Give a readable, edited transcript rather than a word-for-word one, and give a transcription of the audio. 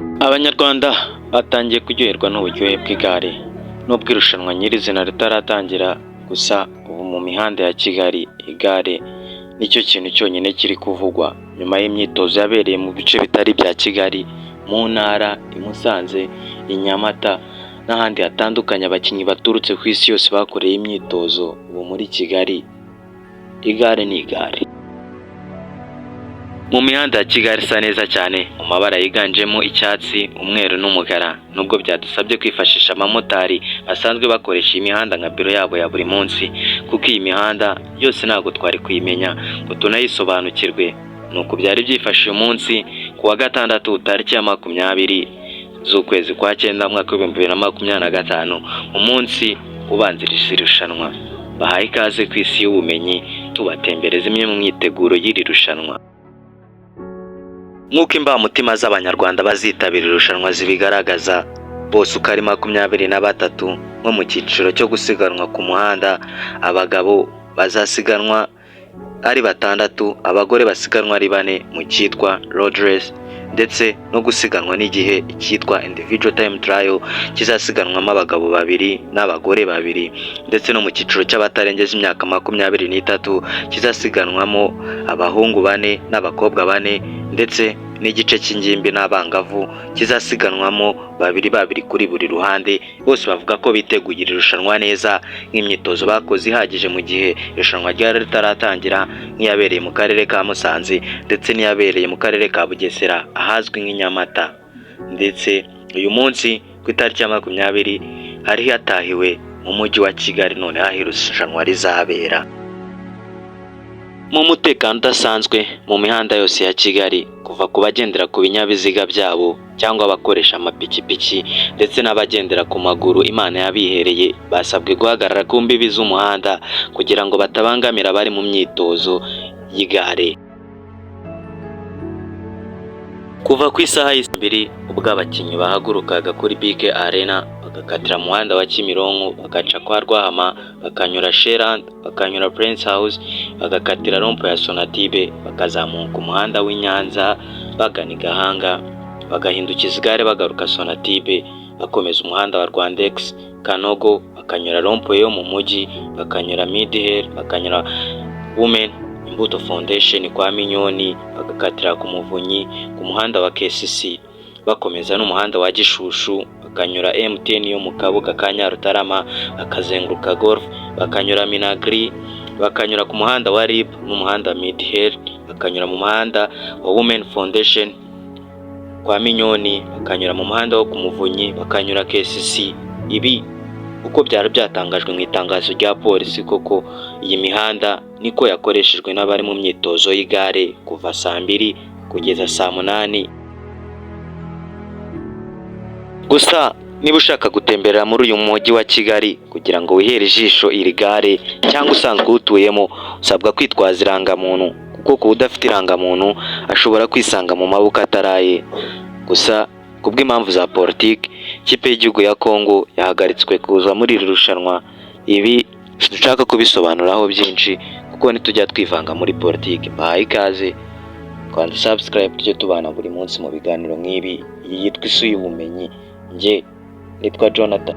Abanyarwanda batangiye kuryoherwa n'uburyohe bw'igare nubwo irushanwa nyirizina ritaratangira, gusa ubu mu mihanda ya Kigali igare nicyo kintu cyonyine kiri kuvugwa nyuma y'imyitozo yabereye mu bice bitari bya Kigali, mu ntara, i Musanze, i Nyamata n'ahandi hatandukanye. Abakinnyi baturutse ku isi yose bakoreye imyitozo ubu muri Kigali. Igare ni igare. Mu mihanda ya Kigali isa neza cyane mu mabara yiganjemo icyatsi, umweru n'umukara, nubwo byadusabye kwifashisha abamotari basanzwe bakoresha iyi mihanda nka biro yabo ya buri munsi, kuko iyi mihanda yose ntabwo twari kuyimenya ngo tunayisobanukirwe. Nuko byari byifashe uyu munsi ku wa gatandatu tariki ya 20 z'ukwezi kwa 9 mwaka wa 2025, umunsi ubanzirije irushanwa. Bahaye ikaze ku isi y'ubumenyi, tubatembereza imwe mu myiteguro y'iri rushanwa. Nk'uko imbamutima z'Abanyarwanda bazitabira irushanwa zibigaragaza, bose uko ari 23 nko mu cyiciro cyo gusiganwa ku muhanda, abagabo bazasiganwa ari 6, abagore basiganwa ari 4 mu cyitwa road race, ndetse no gusiganwa n'igihe cyitwa individual time trial kizasiganwamo abagabo 2 n'abagore 2, ndetse no mu cyiciro cy'abatarengeje imyaka 23 kizasiganwamo abahungu 4 n'abakobwa 4, ndetse n'igice cy'ingimbi n'abangavu kizasiganwamo 2 kuri buri ruhande. Bose bavuga ko biteguye irushanwa neza, nk'imyitozo bakoze ihagije mu gihe irushanwa ryari ritaratangira, nk'iyabereye mu karere ka Musanze ndetse n'iyabereye mu karere ka Bugesera ahazwi nk'Inyamata. Ndetse uyu munsi ku itariki ya 20 hari hatahiwe mu mujyi wa Kigali, none aho irushanwa rizabera. Mu mutekano udasanzwe mu mihanda yose ya Kigali, kuva ku bagendera ku binyabiziga byabo cyangwa abakoresha amapikipiki ndetse n'abagendera ku maguru, Imana yabihereye basabwe guhagarara ku mbibi z'umuhanda kugira ngo batabangamira abari mu myitozo y'igare. Kuva ku isaha y'2 ubwo abakinnyi bahagurukaga kuri BK Arena bagakatira mu muhanda wa Kimironko, bagaca kwa Rwahama, bakanyura Sherland, bakanyura Prince House, bagakatira rompo ya Sonatibe, bakazamuka umuhanda w'Inyanza bagana i Gahanga, bagahindukiza igare bagaruka Sonatibe, bakomeza umuhanda wa Rwandex Kanogo, bakanyura rompo yo mu mujyi, bakanyura Midhill, bakanyura Women Imbuto Foundation kwa Minyoni, bagakatira ku Muvunyi ku muhanda wa KCC, bakomeza n'umuhanda wa Gishushu, bakanyura MTN yo mu Kabuga ka Nyarutarama, bakazenguruka Golf, bakanyura Minagri, bakanyura ku muhanda wa RIB n'umuhanda Midhill, bakanyura mu muhanda wa Women Foundation kwa Minyoni, bakanyura mu muhanda wo ku Muvunyi, bakanyura KCC. Ibi uko byari byatangajwe mu itangazo rya polisi, koko iyi mihanda niko yakoreshejwe n'abari mu myitozo y'igare kuva saa 2 kugeza saa 8. Gusa niba ushaka gutemberera muri uyu mujyi wa Kigali kugira ngo wihere ijisho iri gare, cyangwa usanzwe utuyemo, usabwa kwitwaza irangamuntu, kuko udafite irangamuntu ashobora kwisanga mu maboko ataraye. Gusa kubw'impamvu za politiki, ikipe y'igihugu ya Kongo yahagaritswe kuza muri iri rushanwa. Ibi dushaka kubisobanuraho byinshi kuko ntitujya twivanga muri politiki. Bahaye ikaze, kandi subscribe tujye tubana buri munsi mu biganiro nk'ibi. Iyi yitwa Isi y'Ubumenyi. Nge nitwa Jonathan.